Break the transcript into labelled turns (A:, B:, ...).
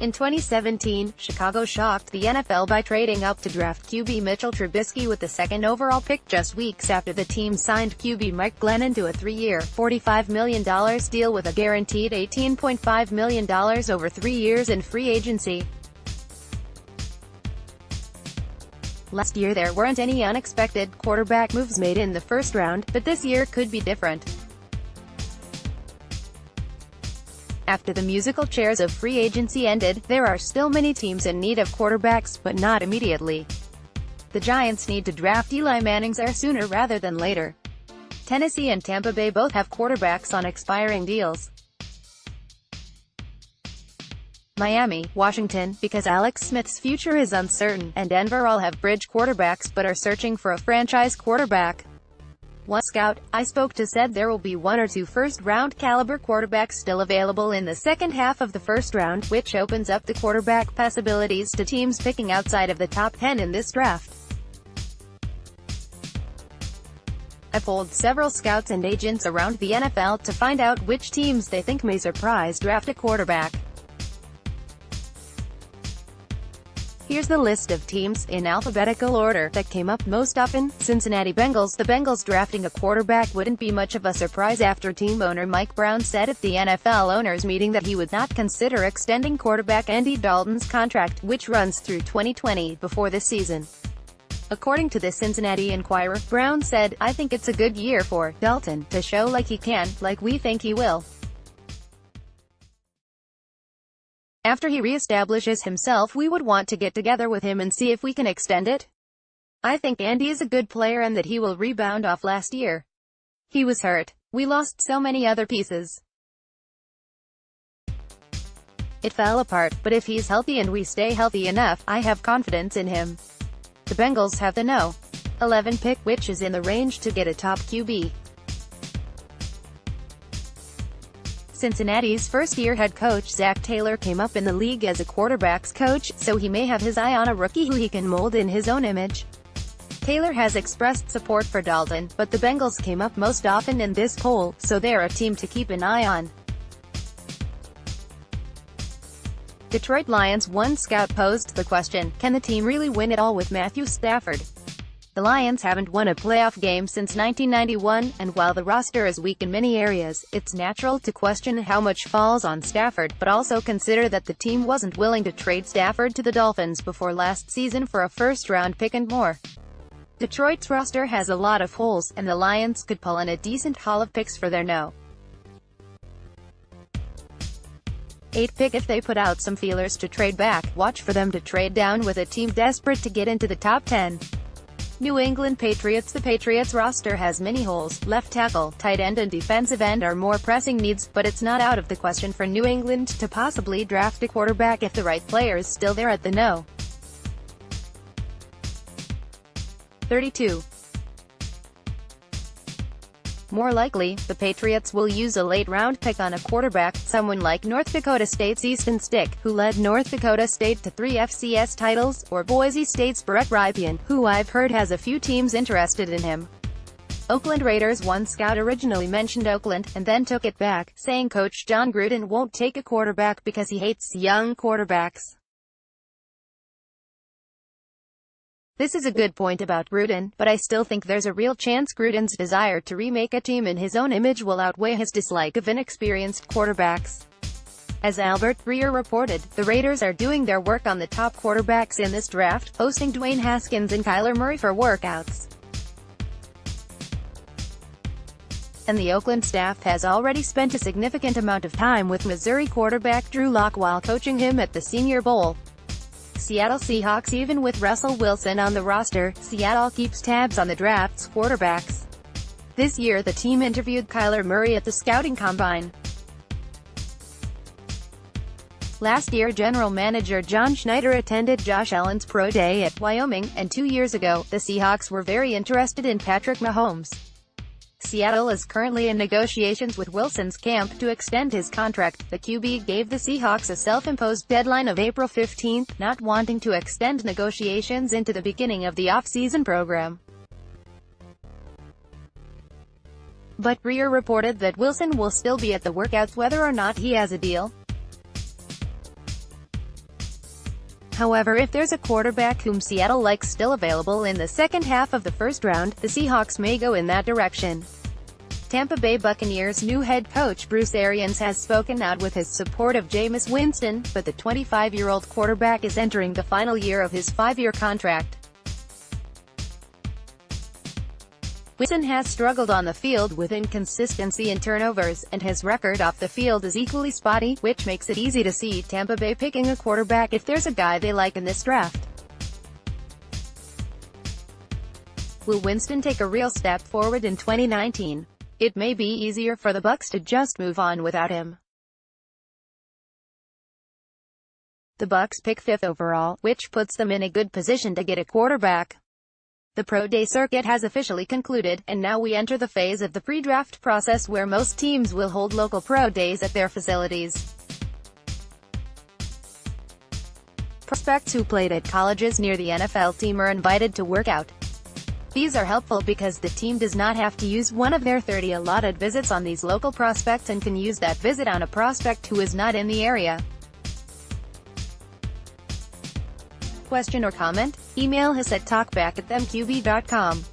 A: In 2017, Chicago shocked the NFL by trading up to draft QB Mitchell Trubisky with the second overall pick just weeks after the team signed QB Mike Glennon to a 3-year, $45 million deal with a guaranteed $18.5 million over 3 years in free agency. Last year there weren't any unexpected quarterback moves made in the first round, but this year could be different. After the musical chairs of free agency ended, there are still many teams in need of quarterbacks, but not immediately. The Giants need to draft Eli Manning's heir sooner rather than later. Tennessee and Tampa Bay both have quarterbacks on expiring deals. Miami, Washington, because Alex Smith's future is uncertain, and Denver all have bridge quarterbacks but are searching for a franchise quarterback. One scout I spoke to said there will be 1 or 2 first-round caliber quarterbacks still available in the second half of the first round, which opens up the quarterback possibilities to teams picking outside of the top 10 in this draft. I polled several scouts and agents around the NFL to find out which teams they think may surprise draft a quarterback. Here's the list of teams, in alphabetical order, that came up most often. Cincinnati Bengals. The Bengals drafting a quarterback wouldn't be much of a surprise after team owner Mike Brown said at the NFL owners meeting that he would not consider extending quarterback Andy Dalton's contract, which runs through 2020, before this season. According to the Cincinnati Enquirer, Brown said, "I think it's a good year for Dalton to show like he can, like we think he will. After he reestablishes himself, we would want to get together with him and see if we can extend it. I think Andy is a good player and that he will rebound off last year. He was hurt. We lost so many other pieces. It fell apart, but if he's healthy and we stay healthy enough, I have confidence in him." The Bengals have the No. 11 pick, which is in the range to get a top QB. Cincinnati's first-year head coach Zach Taylor came up in the league as a quarterbacks coach, so he may have his eye on a rookie who he can mold in his own image. Taylor has expressed support for Dalton, but the Bengals came up most often in this poll, so they're a team to keep an eye on. Detroit Lions. One scout posed the question, can the team really win it all with Matthew Stafford? The Lions haven't won a playoff game since 1991, and while the roster is weak in many areas, it's natural to question how much falls on Stafford, but also consider that the team wasn't willing to trade Stafford to the Dolphins before last season for a first-round pick and more. Detroit's roster has a lot of holes, and the Lions could pull in a decent haul of picks for their No. 8 pick if they put out some feelers to trade back. Watch for them to trade down with a team desperate to get into the top 10. New England Patriots. The Patriots roster has many holes. Left tackle, tight end and defensive end are more pressing needs, but it's not out of the question for New England to possibly draft a quarterback if the right player is still there at the No. 32. More likely, the Patriots will use a late-round pick on a quarterback, someone like North Dakota State's Easton Stick, who led North Dakota State to 3 FCS titles, or Boise State's Brett Rypien, who I've heard has a few teams interested in him. Oakland Raiders. One scout originally mentioned Oakland, and then took it back, saying Coach John Gruden won't take a quarterback because he hates young quarterbacks. This is a good point about Gruden, but I still think there's a real chance Gruden's desire to remake a team in his own image will outweigh his dislike of inexperienced quarterbacks. As Albert Breer reported, the Raiders are doing their work on the top quarterbacks in this draft, hosting Dwayne Haskins and Kyler Murray for workouts. And the Oakland staff has already spent a significant amount of time with Missouri quarterback Drew Lock while coaching him at the Senior Bowl. Seattle Seahawks. Even with Russell Wilson on the roster, Seattle keeps tabs on the draft's quarterbacks. This year the team interviewed Kyler Murray at the scouting combine. Last year general manager John Schneider attended Josh Allen's pro day at Wyoming, and 2 years ago, the Seahawks were very interested in Patrick Mahomes. Seattle is currently in negotiations with Wilson's camp to extend his contract. The QB gave the Seahawks a self-imposed deadline of April 15, not wanting to extend negotiations into the beginning of the off-season program. But Breer reported that Wilson will still be at the workouts whether or not he has a deal. However, if there's a quarterback whom Seattle likes still available in the second half of the first round, the Seahawks may go in that direction. Tampa Bay Buccaneers' new head coach Bruce Arians has spoken out with his support of Jameis Winston, but the 25-year-old quarterback is entering the final year of his 5-year contract. Winston has struggled on the field with inconsistency and turnovers, and his record off the field is equally spotty, which makes it easy to see Tampa Bay picking a quarterback if there's a guy they like in this draft. Will Winston take a real step forward in 2019? It may be easier for the Bucs to just move on without him. The Bucs pick 5th overall, which puts them in a good position to get a quarterback. The Pro Day circuit has officially concluded, and now we enter the phase of the pre-draft process where most teams will hold local Pro Days at their facilities. Prospects who played at colleges near the NFL team are invited to work out. These are helpful because the team does not have to use one of their 30 allotted visits on these local prospects and can use that visit on a prospect who is not in the area. Question or comment? Email us at talkback@themqb.com.